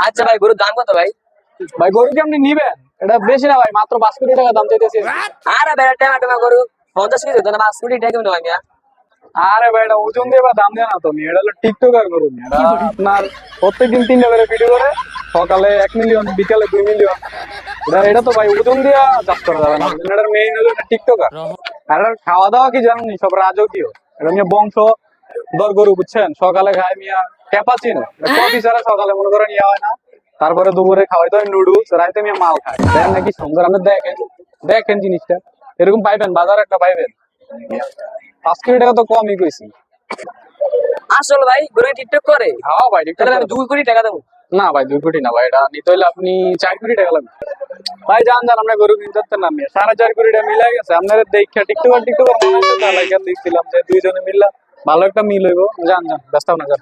আচ্ছা ভাই, গরুর দাম কত ভাই? ভাই গরু কি আপনি নিবেন? এটা বেশি না ভাই, মাত্র 5 কোটি টাকা দাম চাইতেছি। আরে ভাই, টেমা গরু 50 কেজি তো না, 5 কোটি টাকা কেমন হয় মিয়া? আরে ভাই এটা ওজন দিয়ে বা দাম দেয় না তুমি, এটা হলো টিকটকার গরু। এটা আপনার প্রত্যেকদিন 3টা করে ভিডিও করে, সকালে 1 মিলিয়ন, বিকালে 2 মিলিয়ন। এটা তো ভাই ওজন দিয়ে চাষ করা যাবে না। এটার মেইন হলো টিকটকার। আর এটার খাওয়া দাওয়া কি জানেন? সব রাজকীয়। এটা নিয়ে বংশ দর গরু, বুঝছেন? সকালে খায় মিয়া ক্যাপাচিনো, কফি ছাড়া সকালে মনে করেন ইয়া হয় না। তারপরে দুপুরে খাওয়াইতে হয় নুডলস, রাইতে মিয়া মাল খায়। দেখেন নাকি সুন্দর, আপনি দেখেন দেখেন জিনিসটা এরকম পাইবেন, বাজার একটা পাইবেন। 5 কোটি টাকা তো কমই কইছি। আসল ভাই, গরু টিকটক করে? হ্যাঁ ভাই টিকটক তাহলে আমি করে। 2 কোটি টাকা দেবো। না ভাই 2 কোটি না ভাই, এটা নিতে হলে আপনি 4 কোটি টাকা লাগবে। ভাই জান জান, আমরা গরু কিনতে পারতেন না, 4.5 কোটি টাকা মিলাই গেছে। আপনার দেখা টিকটকার মনে হচ্ছে, তাহলে দেখছিলাম যে দুইজনে মিললাম ভালো একটা মিল হইব। জান জান, ব্যস্ত না যান।